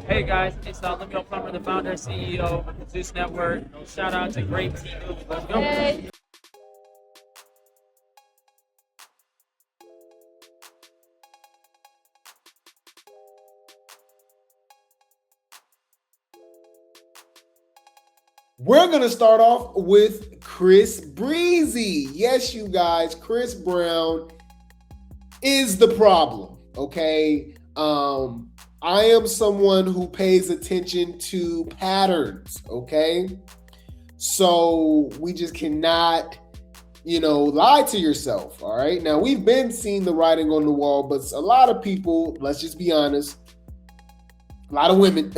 Hey guys, it's Lemuel Plummer, the founder and CEO of Zeus Network. Shout out to Grape Tea News. Let's go. Hey. We're going to start off with Chris Breezy. Yes, you guys, Chris Brown is the problem, okay? I am someone who pays attention to patterns, okay? So we just cannot, lie to yourself, all right? Now, we've been seeing the writing on the wall, but a lot of people, let's just be honest, a lot of women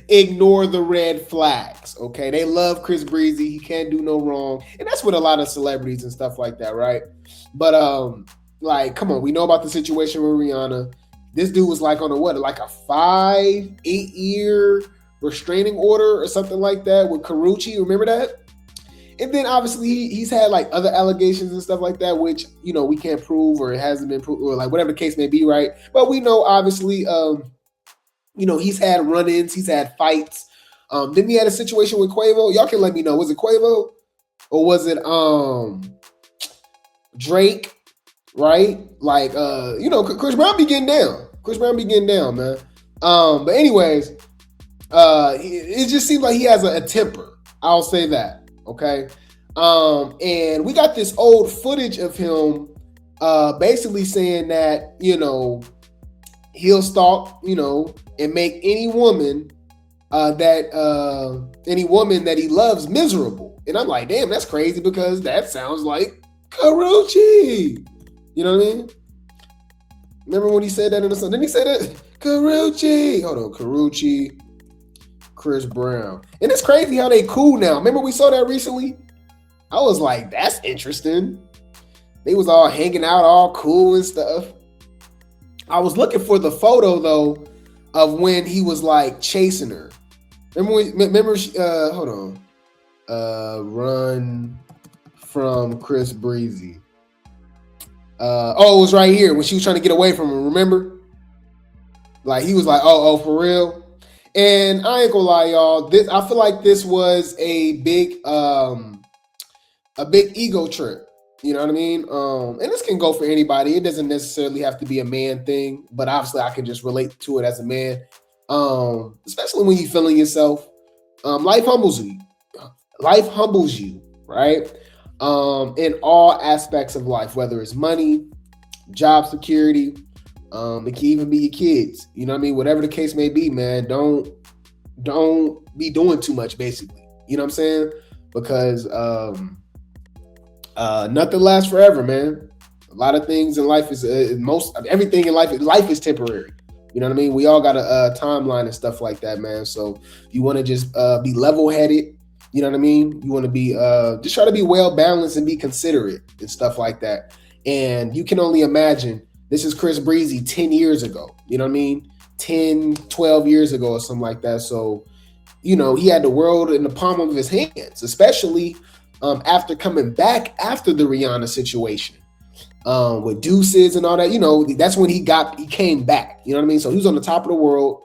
ignore the red flags, okay? They love Chris Breezy. He can't do no wrong. And that's with a lot of celebrities and stuff like that, right? But, come on. We know about the situation with Rihanna. This dude was on a 8 year restraining order or something like that with Karrueche. Remember that? And then obviously he's had other allegations and stuff like that, which, we can't prove or it hasn't been proved or whatever the case may be, right? But we know obviously, he's had run-ins, he's had fights. Then he had a situation with Quavo. Y'all can let me know. Was it Quavo or was it Drake? Right? Chris Brown be getting down. Chris Brown be getting down, man. But anyways, it just seems like he has a temper. I'll say that. Okay. And we got this old footage of him basically saying that, he'll stalk, and make any woman that he loves miserable. And I'm like, damn, that's crazy because that sounds like Karrueche. You know what I mean? Remember when he said that in the song? Didn't he say that? Karrueche. Hold on, Karrueche, Chris Brown. And it's crazy how they cool now. Remember we saw that recently? I was like, that's interesting. They was all hanging out, all cool and stuff. I was looking for the photo though of when he was chasing her. Hold on. Run from Chris Breezy. It was right here when she was trying to get away from him. Remember? He was like, oh, for real. And I ain't gonna lie, y'all. I feel like this was a big ego trip. You know what I mean? And this can go for anybody. It doesn't necessarily have to be a man thing, but obviously I can just relate to it as a man. Especially when you're feeling yourself. Life humbles you. Life humbles you, right? In all aspects of life, whether it's money, job security, it can even be your kids. You know what I mean? Whatever the case may be, man, don't be doing too much, basically. You know what I'm saying? Because nothing lasts forever, man. A lot of things in life everything in life is temporary. You know what I mean? We all got a timeline and stuff like that, man. So you want to just be level-headed. You know what I mean? You want to be just try to be well-balanced and be considerate and stuff like that. And you can only imagine, this is Chris Breezy 10 years ago. You know what I mean? 10, 12 years ago or something like that. So, he had the world in the palm of his hands, especially after coming back after the Rihanna situation with Deuces and all that. That's when he came back. You know what I mean? So he was on the top of the world,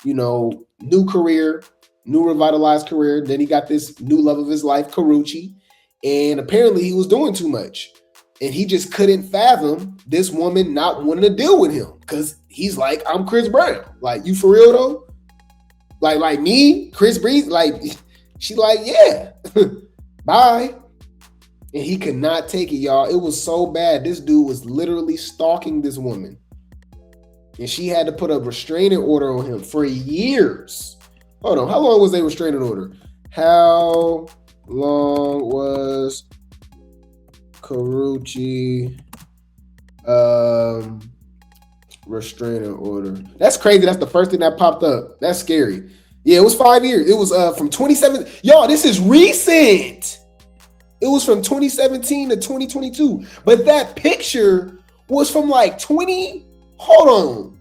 new career, new revitalized career. Then he got this new love of his life, Karrueche. And apparently he was doing too much. And he just couldn't fathom this woman not wanting to deal with him. Because he's like, I'm Chris Brown. You for real though? Like me, Chris Breezy, she yeah. Bye. And he could not take it, y'all. It was so bad. This dude was literally stalking this woman. And she had to put a restraining order on him for years. Hold on. How long was a restraining order? How long was Karrueche restraining order? That's crazy. That's the first thing that popped up. That's scary. Yeah, it was 5 years. It was from 2017. Y'all, this is recent. It was from 2017 to 2022. But that picture was from 20. Hold on.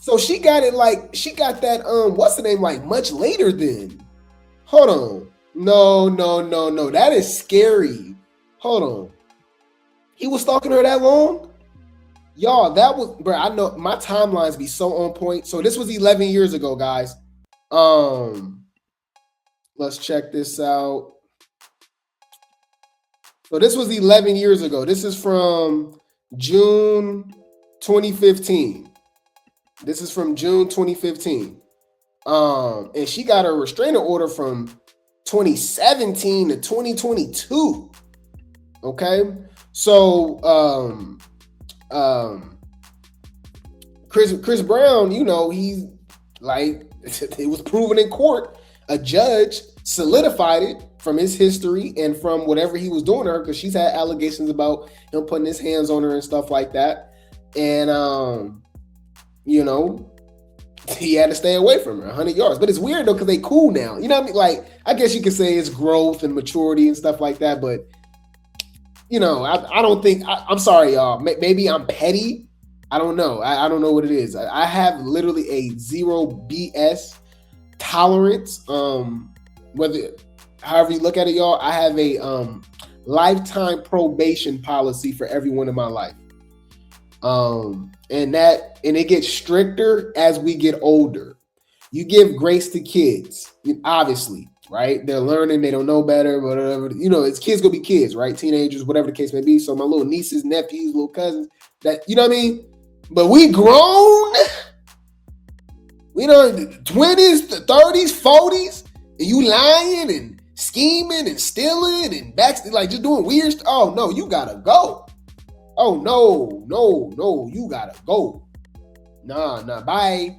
So she got it she got that, what's the name, much later then. Hold on. No. That is scary. Hold on. He was stalking her that long? Y'all, that was, bro. I know my timelines be so on point. So this was 11 years ago, guys. Let's check this out. So this was 11 years ago. This is from June 2015. This is from June 2015. And she got a restraining order from 2017 to 2022. Okay. So Chris Brown, you know, he's like, it was proven in court. A judge solidified it from his history and from whatever he was doing to her, because she's had allegations about him putting his hands on her and stuff like that. And you know, he had to stay away from her 100 yards. But it's weird though, because they cool now. You know what I mean? Like, I guess you could say it's growth and maturity and stuff like that. But, you know, I don't think, I'm sorry, y'all. Maybe I'm petty. I don't know. I don't know what it is. I have literally a zero BS tolerance. Whether, however you look at it, y'all, I have a lifetime probation policy for everyone in my life. And it gets stricter as we get older. You give grace to kids, obviously, right? They're learning, they don't know better, whatever. You know, it's kids gonna be kids, right? Teenagers, whatever the case may be. So my little nieces, nephews, little cousins, that, you know what I mean? But we grown, we know, 20s, 30s, 40s, and you lying and scheming and stealing and like just doing weird stuff. Oh no, you gotta go. Oh no, you gotta go. Nah, bye.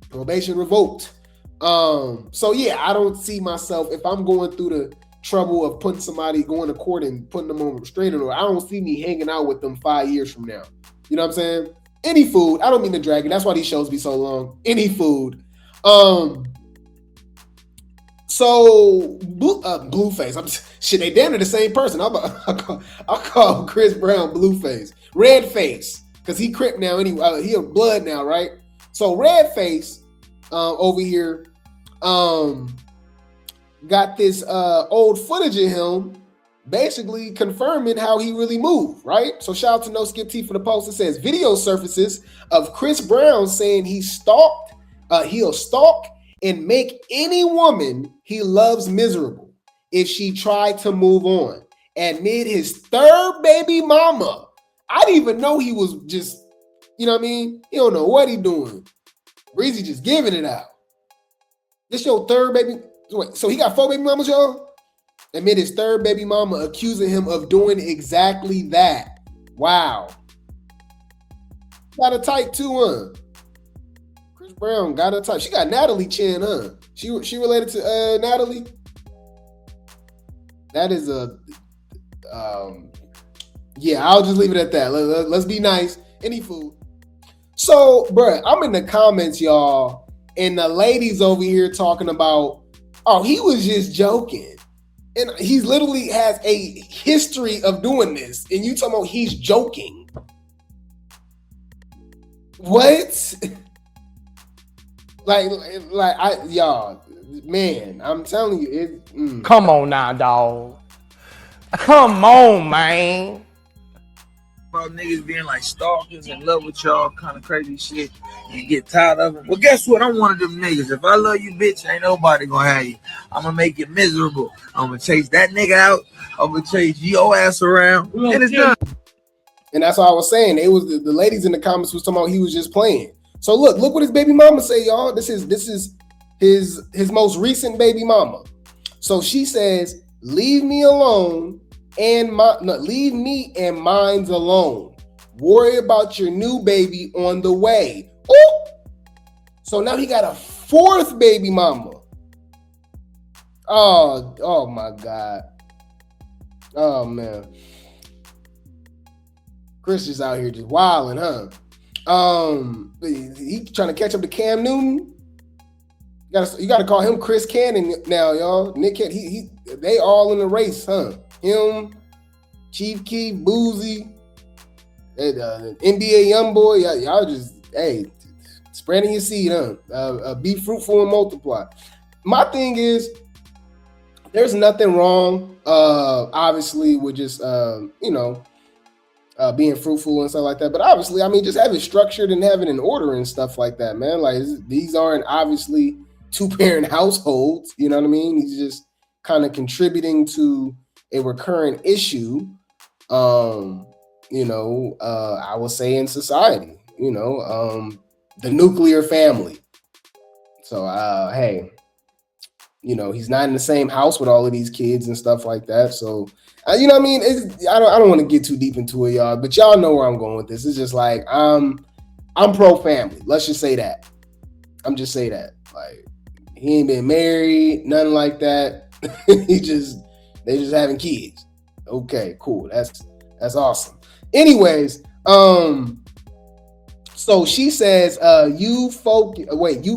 Probation revoked. So yeah, I don't see myself, if I'm going through the trouble of putting somebody, going to court and putting them on a restraining order, I don't see me hanging out with them 5 years from now. You know what I'm saying? Any food, I don't mean to drag it. That's why these shows be so long. Any food. So Blueface, shit, they damn near the same person. I'll call Chris Brown Blueface, Redface, because he Crip now anyway. He a blood now, right? So Redface over here got this old footage of him basically confirming how he really moved, right? So shout out to No Skip T for the post. It says video surfaces of Chris Brown saying he'll stalk and make any woman he loves miserable if she tried to move on. Amid his third baby mama. I didn't even know he was just, you know what I mean? He don't know what he doing. Breezy just giving it out. This your third baby. Wait, so he got 4 baby mamas, y'all? Amid his third baby mama accusing him of doing exactly that. Wow. Got a type too, huh? Chris Brown got a type. She got Natalie chin, huh? She related to Natalie? That is a yeah, I'll just leave it at that. Let's be nice. Any food. So, bruh, I'm in the comments, y'all, and the ladies over here talking about, oh, he was just joking. And he's literally has a history of doing this. And you talking about he's joking. What? y'all, man, I'm telling you. Come on now, dog. Come on, man. About niggas being like stalkers in love with y'all, kind of crazy shit. You get tired of them. Well, guess what? I'm one of them niggas. If I love you, bitch, ain't nobody gonna have you. I'm gonna make you miserable. I'm gonna chase that nigga out. I'm gonna chase your ass around, and it's done. And that's what I was saying. It was the ladies in the comments was talking about he was just playing. So look what his baby mama say, y'all. This is his most recent baby mama. So she says, "Leave me alone leave me and mines alone. Worry about your new baby on the way." Ooh! So now he got a 4th baby mama. Oh my God. Oh man. Chris is out here just wilding, huh? He trying to catch up to Cam Newton. You gotta call him Chris Cannon now, y'all. Nick Cannon, they all in the race, huh? Him, Chief Keef, Boozy, NBA Youngboy, y'all just, hey, spreading your seed, huh? Be fruitful and multiply. My thing is, there's nothing wrong, obviously, with just, being fruitful and stuff like that. But obviously, I mean, just having structured and having an order and stuff like that, man. Like these aren't obviously 2-parent households. You know what I mean? He's just kind of contributing to a recurrent issue. I would say in society. The nuclear family. So, hey, he's not in the same house with all of these kids and stuff like that. So, I mean? I don't want to get too deep into it, y'all, but y'all know where I'm going with this. It's just like, I'm pro-family. Let's just say that. I'm just say that. Like, he ain't been married, nothing like that. They just having kids. Okay, cool. That's awesome. Anyways, so she says, you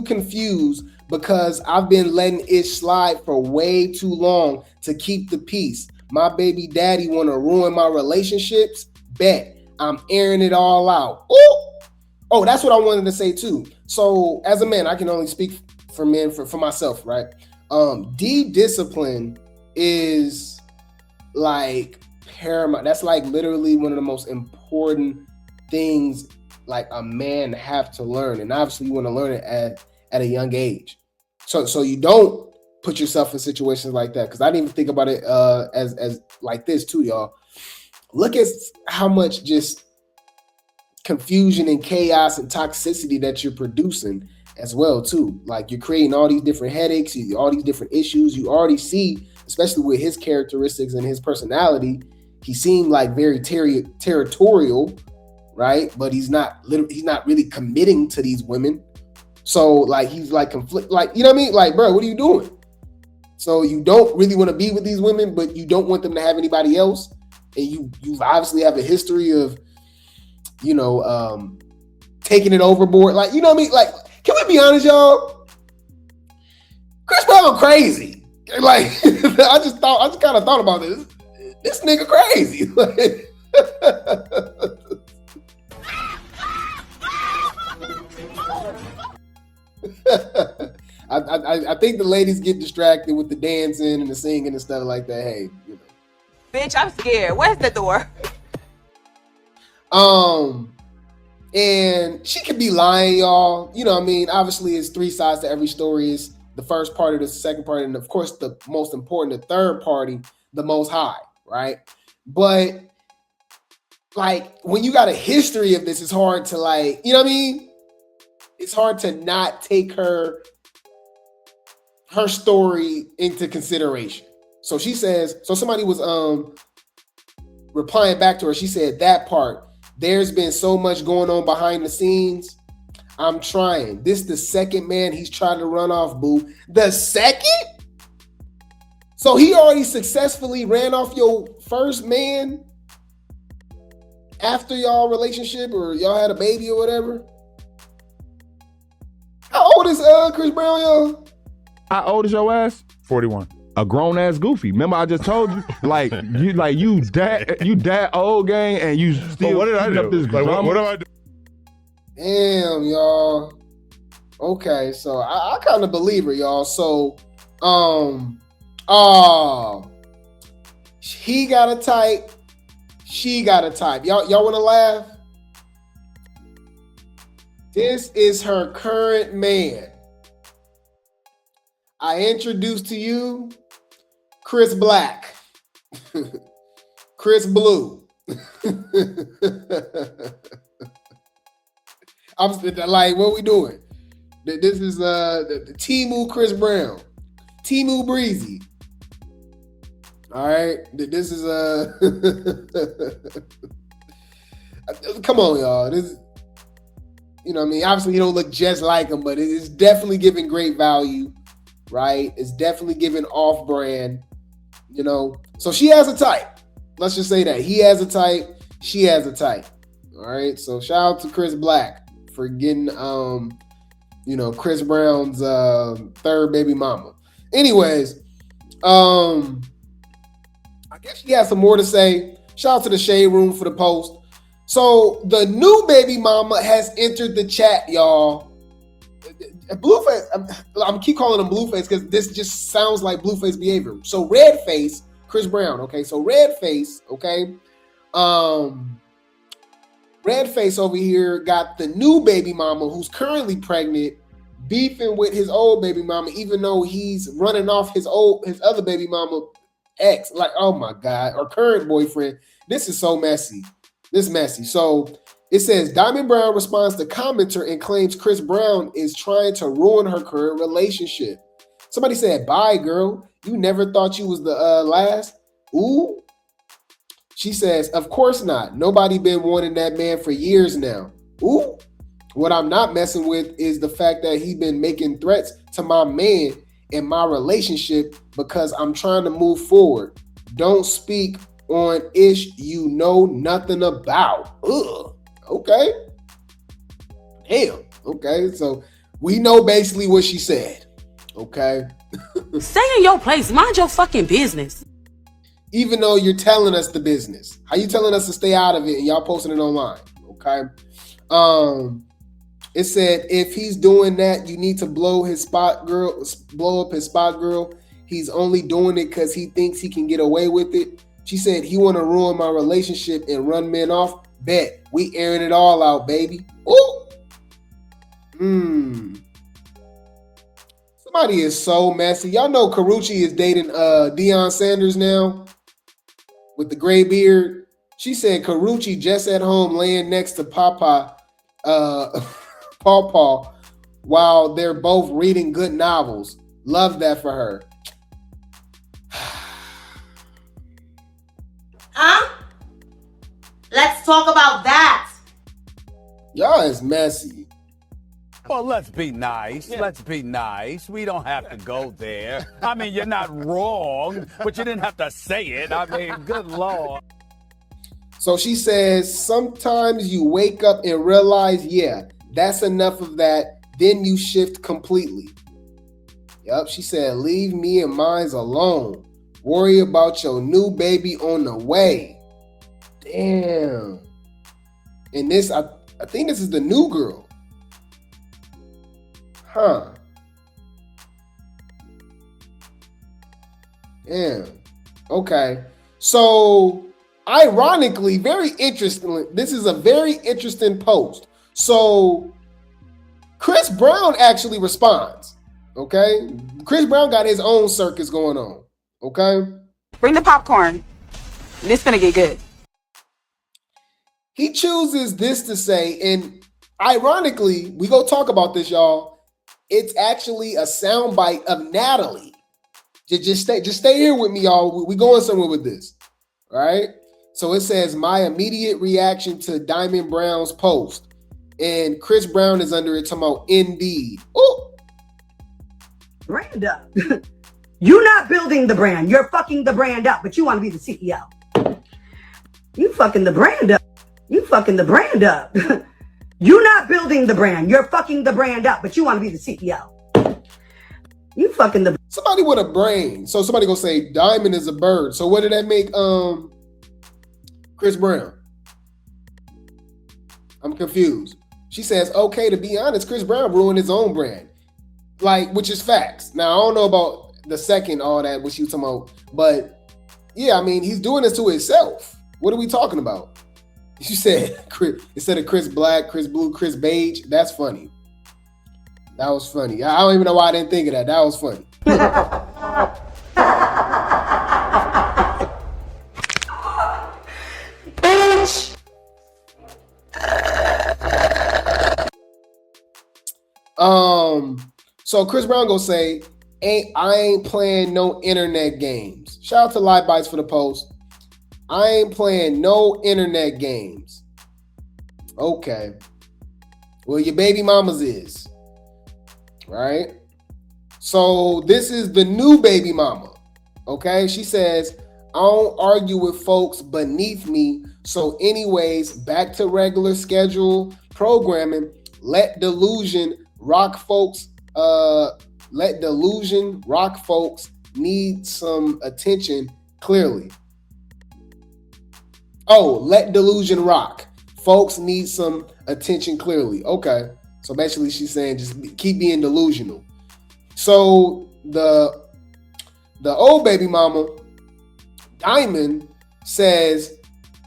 confused because I've been letting it slide for way too long to keep the peace. My baby daddy want to ruin my relationships? Bet. I'm airing it all out. Ooh! Oh, that's what I wanted to say too. So as a man, I can only speak for men, for myself, right? Discipline is like paramount. That's like literally one of the most important things like a man have to learn. And obviously you want to learn it at a young age. So you don't put yourself in situations like that. Because I didn't even think about it as like this too, y'all. Look at how much just confusion and chaos and toxicity that you're producing as well too. Like you're creating all these different headaches, all these different issues. You already see, especially with his characteristics and his personality, he seemed like very territorial, right? But he's not really committing to these women. So like he's like conflict, like, you know what I mean? Like, bro, what are you doing? So you don't really want to be with these women, but you don't want them to have anybody else. And you obviously have a history of, taking it overboard. Like, you know what I mean? Like, can we be honest, y'all? Chris Brown crazy. Like, I just kind of thought about this. This nigga crazy. I think the ladies get distracted with the dancing and the singing and stuff like that. Hey, Bitch, I'm scared. Where's the door? And she could be lying, y'all. You know what I mean? Obviously, it's 3 sides to every story. Is the first party, the second party, and of course, the most important, the third party, the most high, right? But like when you got a history of this, it's hard to like, you know what I mean? It's hard to not take her story into consideration. So she says, so somebody was replying back to her. She said that part, there's been so much going on behind the scenes. I'm trying. This the second man he's trying to run off, boo. The second? So he already successfully ran off your first man after y'all relationship or y'all had a baby or whatever? How old is Chris Brown, y'all? How old is your ass? 41. A grown ass goofy. Remember I just told you, you that old gang, and you still what did I do? Up this like, what do I do? Damn, y'all. Okay, so I kind of believe her, y'all. So, he got a type, she got a type. Y'all want to laugh? This is her current man. I introduce to you Chris Black, Chris Blue. I'm like, what we doing? This is the Timu Chris Brown, Timu Breezy. All right, this is come on, y'all. This, you know what I mean? Obviously, you don't look just like him, but it's definitely giving great value, right? It's definitely giving off-brand, you know? So she has a type. Let's just say that. He has a type. She has a type. All right? So shout out to Chris Black for getting, Chris Brown's third baby mama. Anyways, I guess she has some more to say. Shout out to the Shade Room for the post. So the new baby mama has entered the chat, y'all. Blueface, I'm keep calling him Blueface because this just sounds like Blueface behavior. So Redface, Chris Brown, okay? So Redface, okay? Redface over here got the new baby mama who's currently pregnant, beefing with his old baby mama, even though he's running off his other baby mama ex. Like, oh my God, or current boyfriend. This is so messy. This is messy. So it says Diamond Brown responds to commenter and claims Chris Brown is trying to ruin her current relationship. Somebody said, bye, girl. You never thought you was the last? Ooh. She says, of course not. Nobody been wanting that man for years now. Ooh. What I'm not messing with is the fact that he been making threats to my man in my relationship because I'm trying to move forward. Don't speak on ish you know nothing about. Ugh. Okay. Damn. Okay. So we know basically what she said. Okay. Stay in your place. Mind your fucking business. Even though you're telling us the business. How you telling us to stay out of it and y'all posting it online? Okay. It said if he's doing that, you need to blow up his spot, girl. He's only doing it because he thinks he can get away with it. She said he want to ruin my relationship and run men off. Bet. We airing it all out, baby. Ooh. Somebody is so messy. Y'all know Karrueche is dating Deion Sanders now with the gray beard. She said Karrueche just at home laying next to Pawpaw while they're both reading good novels. Love that for her. Huh? Let's talk about that. Y'all is messy. Well, let's be nice. Yeah. Let's be nice. We don't have to go there. I mean, you're not wrong, but you didn't have to say it. I mean, good Lord. So she says, sometimes you wake up and realize, yeah, that's enough of that. Then you shift completely. Yep, she said, leave me and mine alone. Worry about your new baby on the way. Damn. And this, I think this is the new girl. Huh. Damn. Okay. So, ironically, very interesting. This is a very interesting post. So, Chris Brown actually responds. Okay. Chris Brown got his own circus going on. Okay. Bring the popcorn. This finna get good. He chooses this to say, and ironically, we go talk about this, y'all. It's actually a soundbite of Natalie. Just stay here with me, y'all. We going somewhere with this. All right. So it says, my immediate reaction to Diamond Brown's post. And Chris Brown is under it talking about indeed. Ooh. Brand up. You're not building the brand. You're fucking the brand up, but you want to be the CEO. You fucking the brand up. You fucking the brand up. You're not building the brand. You're fucking the brand up, but you want to be the CEO. You fucking the... Somebody with a brain. So somebody gonna say Diamond is a bird. So what did that make Chris Brown? I'm confused. She says, okay, to be honest, Chris Brown ruined his own brand. Like, which is facts. Now, I don't know about the second, all that, what you talking about. But, yeah, I mean, he's doing this to himself. What are we talking about? You said, instead of Chris Black, Chris Blue, Chris Beige. That's funny. That was funny. I don't even know why I didn't think of that. That was funny. Bitch. So Chris Brown gonna say, I ain't playing no internet games. Shout out to Live Bites for the post. I ain't playing no internet games. Okay. Well, your baby mama's is. Right? So this is the new baby mama. Okay? She says, I don't argue with folks beneath me. So anyways, back to regular schedule programming. Let delusion rock folks. Let delusion rock folks need some attention clearly. Oh, let delusion rock. Folks need some attention clearly. Okay. So basically she's saying just keep being delusional. So the old baby mama, Diamond, says,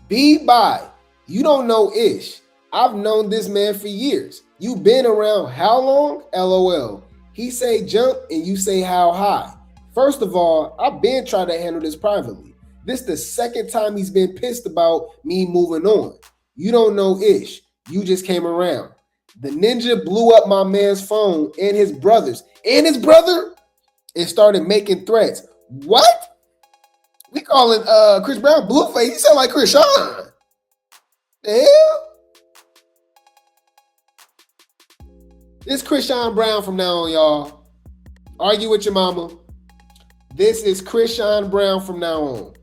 be by. You don't know ish. I've known this man for years. You been around how long? LOL. He say jump and you say how high. First of all, I've been trying to handle this privately. This the second time he's been pissed about me moving on. You don't know Ish. You just came around. The ninja blew up my man's phone and his brother and started making threats. What? We calling Chris Brown Blueface. He sound like Chris Sean. The hell? This Chris Sean Brown from now on, y'all. Argue with your mama. This is Chris Sean Brown from now on.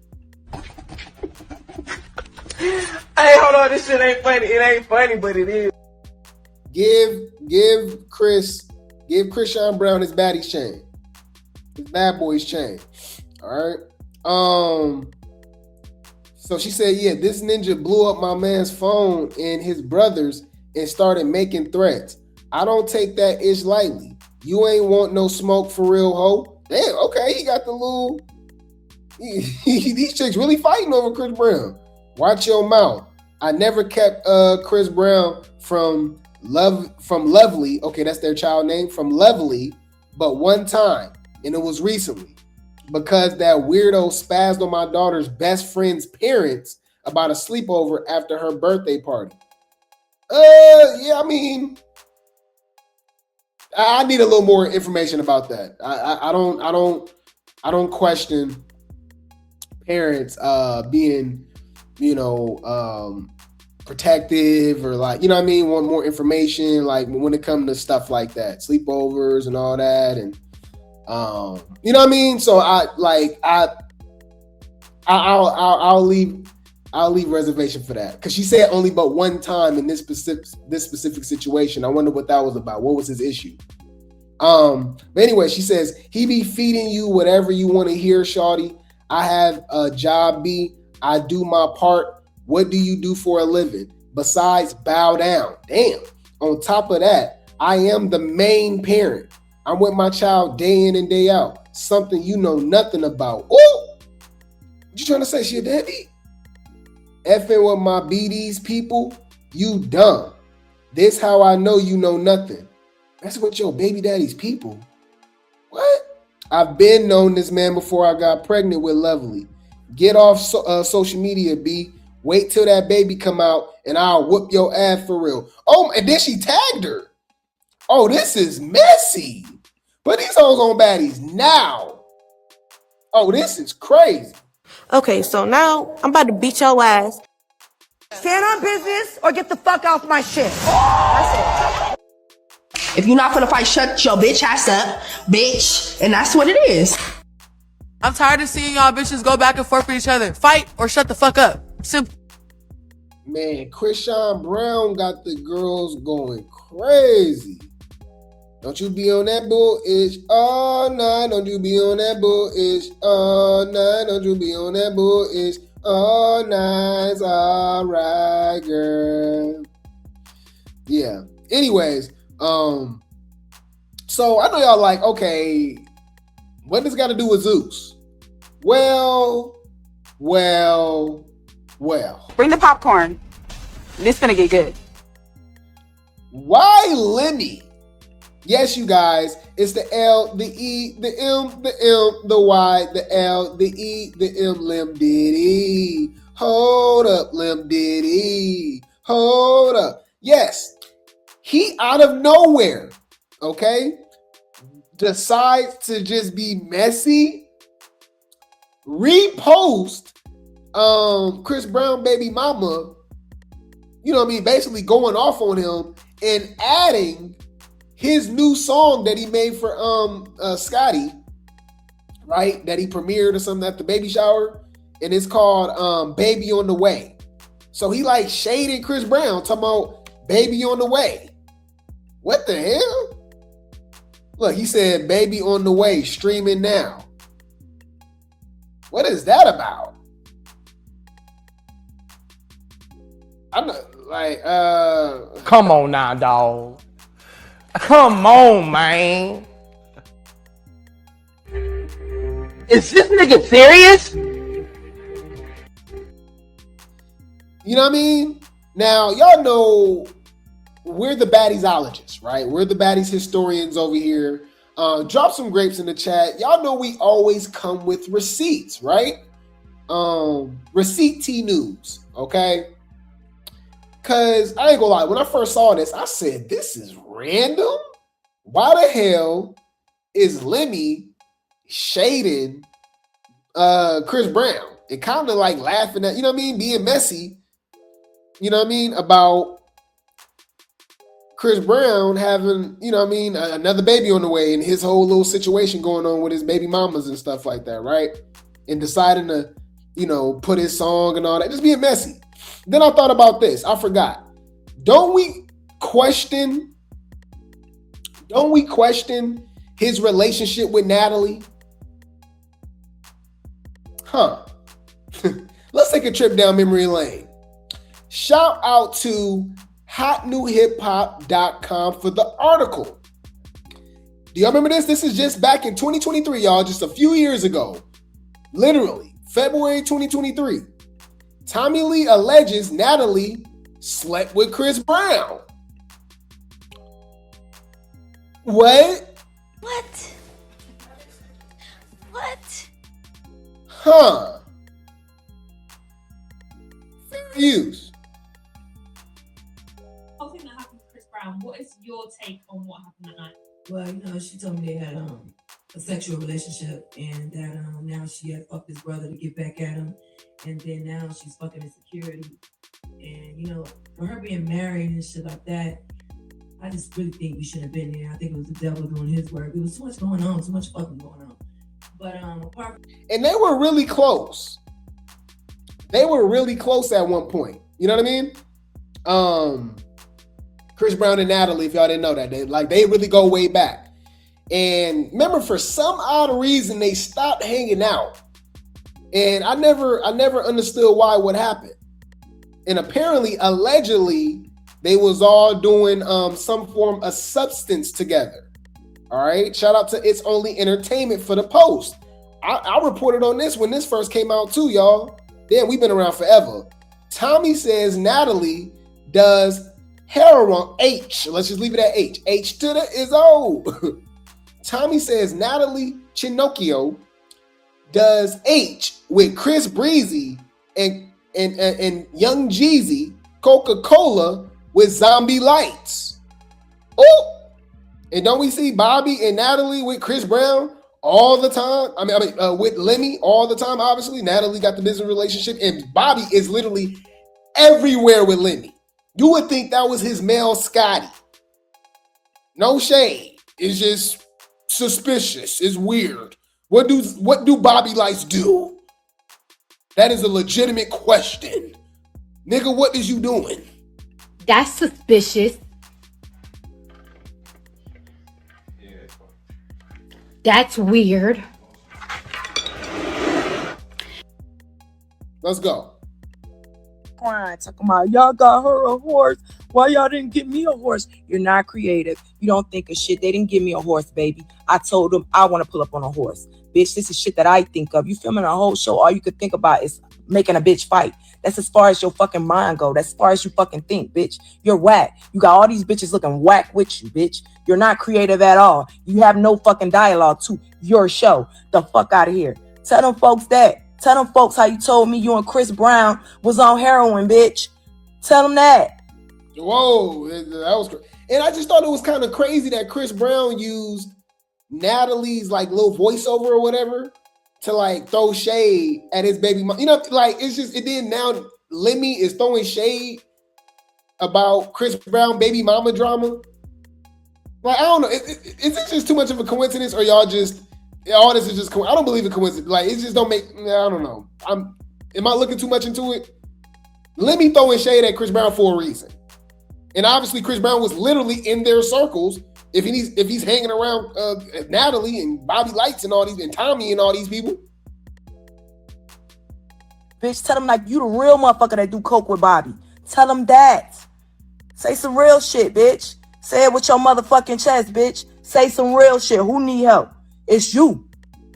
Hey, hold on, this shit ain't funny. It ain't funny, but it is. Give Chris Sean Brown his baddie's chain. His bad boy's chain. All right. So she said, yeah, this ninja blew up my man's phone and his brothers and started making threats. I don't take that ish lightly. You ain't want no smoke for real, ho. Damn, okay, he got the little. These chicks really fighting over Chris Brown. Watch your mouth. I never kept Chris Brown from Lovely. Okay, that's their child name, from Lovely, but one time, and it was recently, because that weirdo spazzed on my daughter's best friend's parents about a sleepover after her birthday party. Yeah, I mean, I need a little more information about that. I don't question parents being, protective or like, you know what I mean, want more information like when it comes to stuff like that, sleepovers and all that, and you know what I mean. So I'll leave reservation for that, because she said only but one time in this specific situation. I wonder what that was about. What was his issue? But anyway, she says he be feeding you whatever you want to hear, shawty. I have a job, B. I do my part. What do you do for a living besides bow down? Damn. On top of that, I am the main parent. I'm with my child day in and day out. Something you know nothing about. Ooh! What you trying to say? She a deadbeat? Effing with my BD's people? You dumb. This how I know you know nothing. That's with your baby daddy's people. What? I've been known this man before I got pregnant with Lovely. Get off social media, B. Wait till that baby come out and I'll whoop your ass for real. Oh, and then she tagged her. Oh, this is messy. Put these hoes on baddies now. Oh, this is crazy. Okay, so now I'm about to beat your ass. Stand on business or get the fuck off my shit. That's it. If you're not gonna fight, shut your bitch ass up, bitch. And that's what it is. I'm tired of seeing y'all bitches go back and forth with each other. Fight or shut the fuck up. Simple. Man, Chris Sean Brown got the girls going crazy. Don't you be on that bull-ish all night. Don't you be on that bull-ish all night. Don't you be on that bull-ish all night. It's all right, girl. Yeah. Anyways, so I know y'all like, okay, what does it got to do with Zeus? Well. Bring the popcorn. This finna get good. Why Lemmy? Yes, you guys, it's the L, the E, the M, the M, the Y, the L, the E, the M, Lim Diddy. Hold up, Lim Diddy. Hold up. Yes, he out of nowhere, okay, decides to just be messy, repost Chris Brown baby mama, you know what I mean, basically going off on him and adding his new song that he made for Scotty, right? That he premiered or something at the baby shower, and it's called Baby on the Way. So he like shading Chris Brown, talking about Baby on the Way. What the hell? Look, he said Baby on the Way, streaming now. What is that about? I'm not like Come on now, dog. Come on, man. Is this nigga serious? You know what I mean? Now, y'all know we're the baddiesologists, right? We're the baddies historians over here. Drop some grapes in the chat. Y'all know we always come with receipts, right? Receipt Tea News, okay? Because I ain't gonna lie, when I first saw this, I said, this is random. Why the hell is Lemmy shading Chris Brown and kind of like laughing at, you know what I mean, being messy, you know what I mean, about Chris Brown having, you know what I mean, another baby on the way and his whole little situation going on with his baby mamas and stuff like that, right? And deciding to, you know, put his song and all that, just being messy. Then I thought about this. I forgot. Don't we question his relationship with Natalie? Huh. Let's take a trip down memory lane. Shout out to hotnewhiphop.com for the article. Do y'all remember this? This is just back in 2023, y'all, just a few years ago. Literally, February 2023. Tommie Lee alleges Natalie slept with Chris Brown. What? What? Huh. Fair use. Whole thing that happened to Chris Brown. What is your take on what happened that night? Well, you know, she told me they had a sexual relationship, and that now she had fucked his brother to get back at him, and then now she's fucking insecurity. And you know, for her being married and shit like that, I just really think we shouldn't have been there. I think it was the devil doing his work. There was too much going on, too much fucking going on. But apart from— and they were really close. They were really close at one point. You know what I mean? Chris Brown and Natalie, if y'all didn't know that, they really go way back. And remember, for some odd reason, they stopped hanging out. And I never understood why, what happened. And apparently, allegedly, they was all doing some form of substance together. All right. Shout out to It's Only Entertainment for the post. I reported on this when this first came out too, y'all. Damn, we've been around forever. Tommie says Natalie does heroin. H. Let's just leave it at H. H to the is O. Tommie says Natalie Chinocchio does H with Chris Breezy and Young Jeezy Coca-Cola with Zombie Lights. Oh, and don't we see Bobby and Natalie with Chris Brown all the time? I mean, with Lemmy all the time. Obviously, Natalie got the business relationship, and Bobby is literally everywhere with Lemmy. You would think that was his male Scotty. No shade. It's just suspicious. It's weird. What do Bobby Lights do? That is a legitimate question. Nigga, what is you doing? That's suspicious. That's weird. Let's go. Crying, talking about y'all got her a horse. Why y'all didn't give me a horse? You're not creative. You don't think of shit. They didn't give me a horse, baby. I told them I want to pull up on a horse. Bitch, this is shit that I think of. You filming a whole show, all you could think about is making a bitch fight. That's as far as your fucking mind go. That's as far as you fucking think, bitch. You're whack. You got all these bitches looking whack with you, bitch. You're not creative at all. You have no fucking dialogue to your show. The fuck out of here. Tell them folks that. Tell them folks how you told me you and Chris Brown was on heroin, bitch. Tell them that. Whoa, that was crazy. And I just thought it was kind of crazy that Chris Brown used Natalie's like little voiceover or whatever to like throw shade at his baby mom. You know, like it's just, it then now Lemmy is throwing shade about Chris Brown baby mama drama. Like, I don't know. Is it just too much of a coincidence, or y'all just, all this is just, I don't believe in coincidence. Like, it just don't make, I don't know. Am I looking too much into it? Lemmy throwing shade at Chris Brown for a reason. And obviously Chris Brown was literally in their circles. If he's hanging around Natalie and Bobby Lights and all these, and Tommie and all these people. Bitch, tell them like you the real motherfucker that do coke with Bobby. Tell them that. Say some real shit, bitch. Say it with your motherfucking chest, bitch. Say some real shit. Who need help? It's you.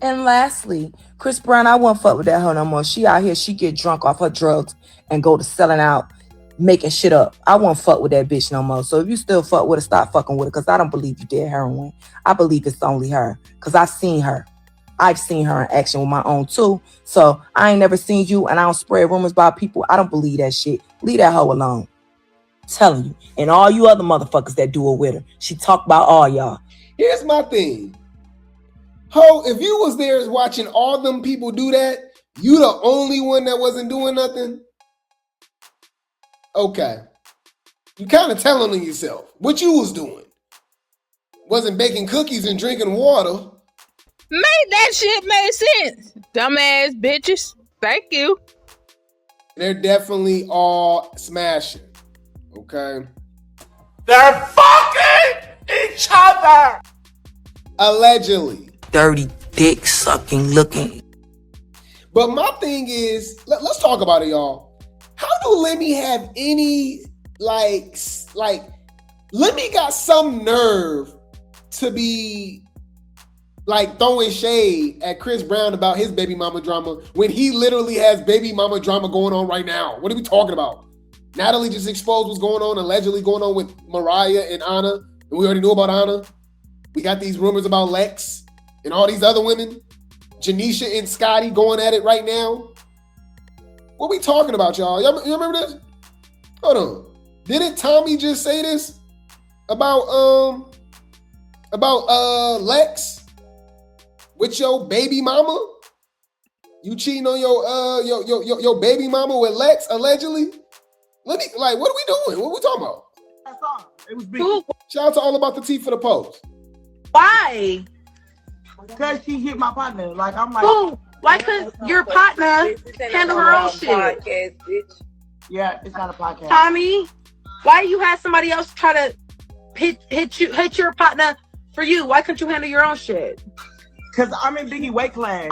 And lastly, Chris Brown, I won't fuck with that hoe no more. She out here, she get drunk off her drugs and go to selling out making shit up. I won't fuck with that bitch no more. So if you still fuck with her, stop fucking with her, because I don't believe you did heroin. I believe it's only her, because I've seen her. I've seen her in action with my own too. So I ain't never seen you, and I don't spread rumors about people. I don't believe that shit. Leave that hoe alone. I'm telling you. And all you other motherfuckers that do it with her. She talk about all y'all. Here's my thing. Ho, if you was there watching all them people do that, you the only one that wasn't doing nothing? Okay. You kind of telling on yourself. What you was doing? Wasn't baking cookies and drinking water. Made that shit make sense. Dumbass bitches. Thank you. They're definitely all smashing. Okay. They're fucking each other. Allegedly. Dirty dick sucking looking. But my thing is, let's talk about it, y'all. How do Lemmy have any, like Lemmy got some nerve to be like throwing shade at Chris Brown about his baby mama drama when he literally has baby mama drama going on right now? What are we talking about? Natalie just exposed what's going on, allegedly going on with Mariah and Anna. And we already knew about Anna. We got these rumors about Lex and all these other women. Janisha and Scotty going at it right now. What we talking about, y'all? Y'all remember this? Hold on. Didn't Tommie just say this about Lex with your baby mama? You cheating on your baby mama with Lex allegedly? What are we doing? What are we talking about? It was big. Shout out to All About the Tea for the post. Why? Because she hit my partner. Like, I'm like, Who? Why? Because your partner handle her own shit. Podcast, bitch. Yeah, it's not a podcast. Tommie, why you had somebody else try to hit your partner for you? Why couldn't you handle your own shit? Because I'm in Biggie weight class.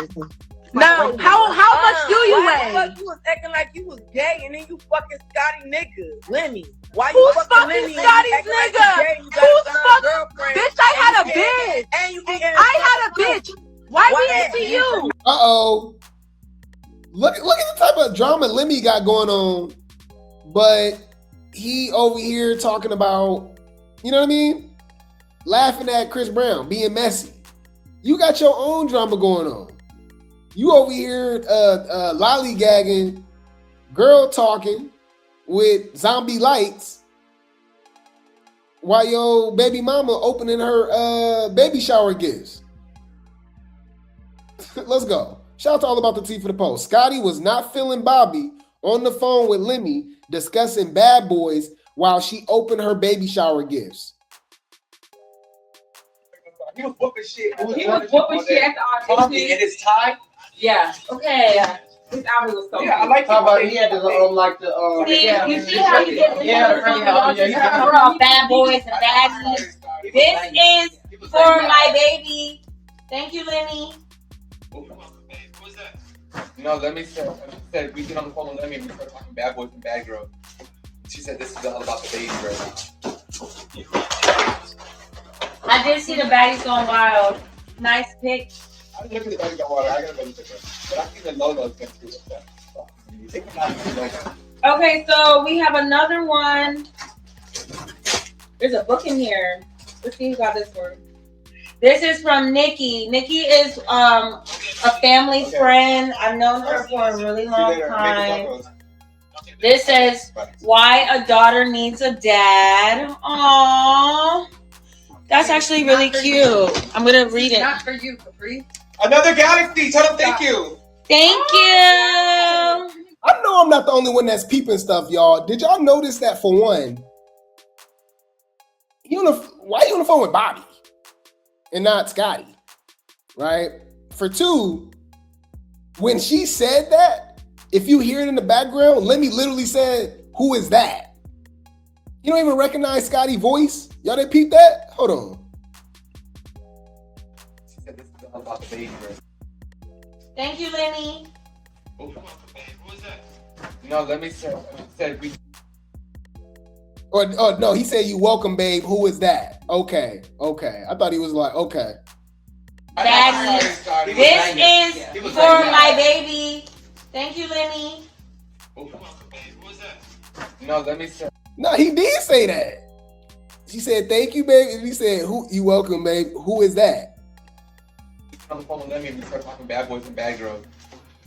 No, how much do you weigh? Why you was acting like you was gay and then you fucking Scotty nigga, Lemmy? Why Who's you fucking Lemmy Scotty's and you acting nigga? like you gay? Who's fucking? Bitch, I had a bitch. And you I had a bitch. Why be into you? Uh-oh. Look at the type of drama Lemmy got going on. But he over here talking about, you know what I mean? Laughing at Chris Brown, being messy. You got your own drama going on. You over here lollygagging, girl talking with zombie lights while your baby mama opening her baby shower gifts. Let's go. Shout out to All About the Tea for the post. Scotty was not feeling Bobby on the phone with Lemmy discussing Bad Boys while she opened her baby shower gifts. He was whooping shit. He was whooping shit at the audition. And his tie? Yeah. Okay. Yeah. His outfit was so Yeah, I good. like How about he had the See, yeah. you see how he gets We're all bad boys and baddies. This is for my baby. Thank you, Lemmy. No, Lemmy said we get on the phone with Lemmy and we start talking bad boys and bad girls. She said this is all about the baby right now. I did see the baddies going wild. Nice pic. I didn't look at the baddies going wild. I gotta go look at them. But I think the logos can do that. Okay, so we have another one. There's a book in here. Let's see who got this one. This is from Nikki. Nikki is a family friend. I've known her for a really long time. This says, why a daughter needs a dad. Aww. That's actually really cute. I'm going to read it. Not for you, Capri. Another galaxy. Tell them thank you. Thank you. I know I'm not the only one that's peeping stuff, y'all. Did y'all notice that for one, why you on the phone with Bobby and not Scotty, right? For two, when she said that, if you hear it in the background, Lemmy literally said, "Who is that?" You don't even recognize Scotty's voice? Y'all didn't peep that? Hold on. She said this is all about the baby. Thank you, Lemmy. No, Lemmy said we. Or no, he said, "You welcome, babe. Who is that?" Okay. I thought he was like, okay. Daddy, this is for my baby. Thank you, Lemmy. No, let me say. No, he did say that. She said, "Thank you, babe." And he said, "Who? You welcome, babe. Who is that?" On the phone with Lemmy and we started talking bad boys and bad girls.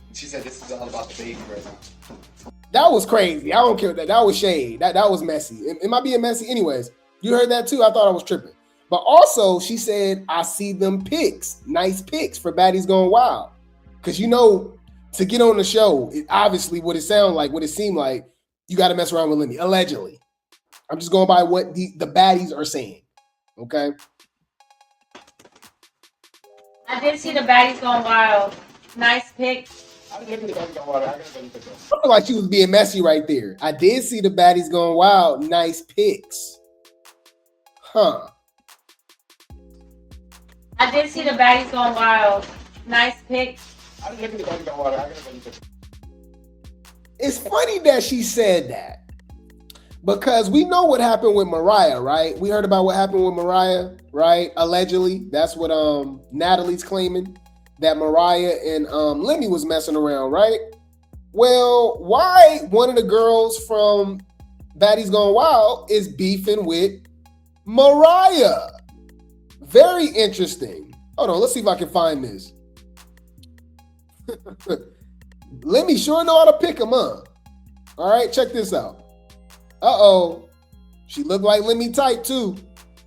And she said, "This is all about the baby right now." That was crazy. I don't care that. That was shade. That was messy. Am I being messy? Anyways, you heard that too. I thought I was tripping. But also, she said, "I see them pics, nice pics for Baddies Gone Wild." Because to get on the show, obviously what it seemed like, you got to mess around with Lemmy. Allegedly. I'm just going by what the baddies are saying. Okay? I did see the Baddies Gone Wild. Nice pic. I feel like she was being messy right there. I did see the Baddies Gone Wild. Nice pics. Huh. I did see the Baddies Gone Wild. Nice pic. It's funny that she said that because we know what happened with Mariah, right? We heard about what happened with Mariah, right? Allegedly, that's what Natalie's claiming, that Mariah and Lemmy was messing around, right? Well, why one of the girls from Baddies Gone Wild is beefing with Mariah? Very interesting. Hold on, let's see if I can find this. Lemmy sure know how to pick him up. All right, check this out. Uh-oh. She looked like Lemmy type too.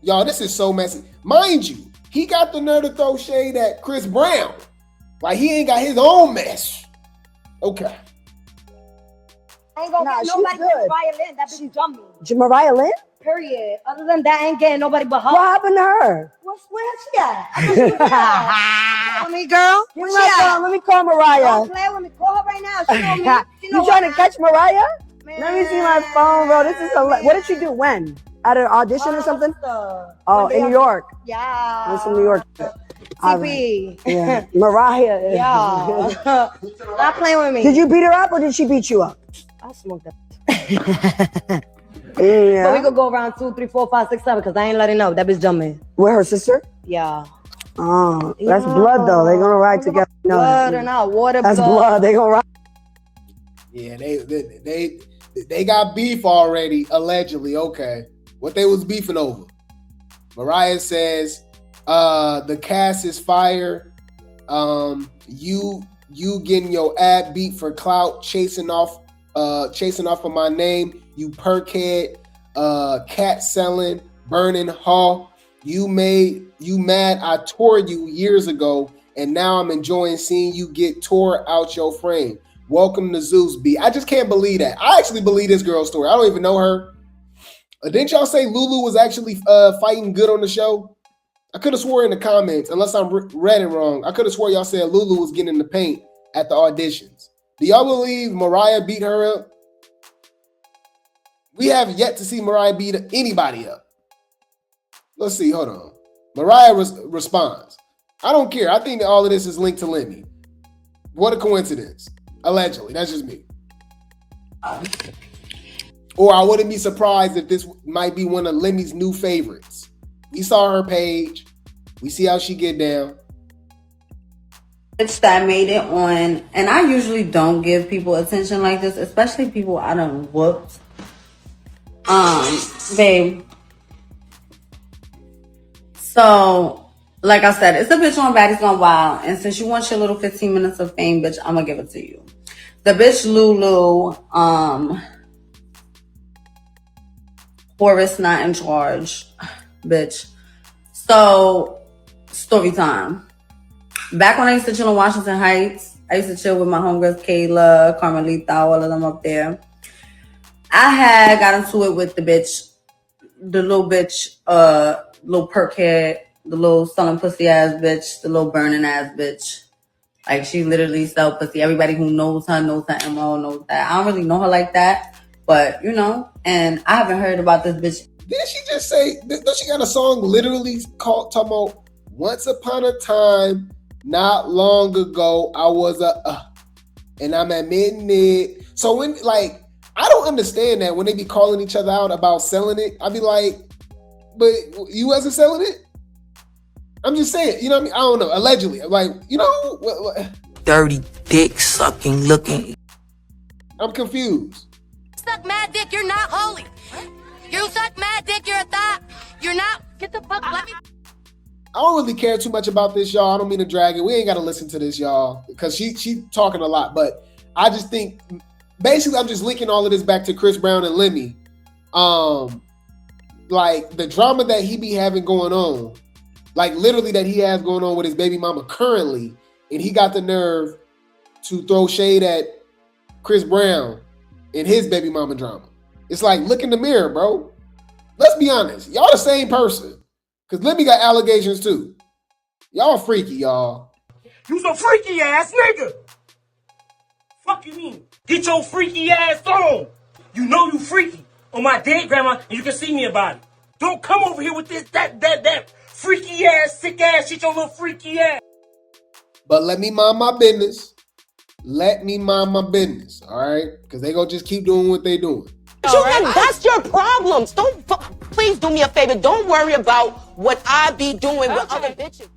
Y'all, this is so messy. Mind you, he got the nerve to throw shade at Chris Brown. Like he ain't got his own mess. Okay. I ain't gonna get nobody but Mariah Lynn. That bitch dummy. Mariah Lynn? Period. Other than that, I ain't getting nobody but her. What happened to her? Where she at? Call me, girl. Where she at? Let me call Mariah. Don't play with me. Call her right now. She know me. She know You trying to what catch Mariah? Let me see my phone, bro. This is what did she do? When? At an audition or something? Oh, in New York. Yeah. I'm from New York. CP. Yeah. Mariah. Yeah. Stop playing with me. Did you beat her up or did she beat you up? I smoked that. Yeah. But we could go around 2, 3, 4, 5, 6, 7 because I ain't letting know. That bitch dummy. With her sister? Yeah. Oh, that's blood though. They're gonna ride together. Blood or not, water. That's blood. They gonna ride. Yeah, they got beef already, allegedly. Okay. What they was beefing over? Mariah says, the cast is fire. You getting your ad beat for clout, chasing off of my name. You perkhead, cat selling, burning hall. You mad I tore you years ago, and now I'm enjoying seeing you get tore out your frame. Welcome to Zeus B. I just can't believe that. I actually believe this girl's story. I don't even know her. Didn't y'all say Lulu was actually fighting good on the show? I could have swore in the comments, unless I read it wrong. I could have swore y'all said Lulu was getting in the paint at the auditions. Do y'all believe Mariah beat her up? We have yet to see Mariah beat anybody up. Let's see. Hold on. Mariah responds. I don't care. I think that all of this is linked to Lemmy. What a coincidence. Allegedly. That's just me. Or I wouldn't be surprised if this might be one of Lemmy's new favorites. We saw her page. We see how she get down. That made it on, and I usually don't give people attention like this, especially people I done whooped. Babe. So, like I said, it's a bitch on Baddies Gone Wild, and since you want your little 15 minutes of fame, bitch, I'm gonna give it to you. The bitch Lulu, Horace not in charge, bitch. So, story time. Back when I used to chill in Washington Heights, I used to chill with my homegirls, Kayla, Carmelita, all of them up there. I had got into it with the little perkhead, the little selling pussy ass bitch, the little burning ass bitch. Like, she literally sell pussy. Everybody who knows her MO, knows that. I don't really know her like that, but you know, and I haven't heard about this bitch. Didn't she just say, does she got a song literally called, talking about, once upon a time, not long ago, I was and I'm admitting it. So when, like, I don't understand that when they be calling each other out about selling it. I be like, but you wasn't selling it? I'm just saying, you know what I mean? I don't know, allegedly. Like, you know, what? Dirty, dick sucking looking. I'm confused. The suck mad dick, you're not holy. You suck mad dick, you're a thought. You're not. Get the fuck. Let me. I don't really care too much about this, y'all. I don't mean to drag it. We ain't got to listen to this, y'all, because she talking a lot. But I just think, basically, I'm just linking all of this back to Chris Brown and Lemmy. Like, the drama that he be having going on, like, literally that he has going on with his baby mama currently, and he got the nerve to throw shade at Chris Brown and his baby mama drama. It's like, look in the mirror, bro. Let's be honest. Y'all the same person. Because Lemmy got allegations too. Y'all freaky, y'all. You some freaky ass nigga. Fuck you mean? Get your freaky ass on. You know you freaky. On my dead grandma, and you can see me about it. Don't come over here with this, that freaky ass, sick ass shit, your little freaky ass. But let me mind my business. Let me mind my business, all right? Because they gonna just keep doing what they doing. That's your problems. Please do me a favor. Don't worry about what I be doing with other bitches.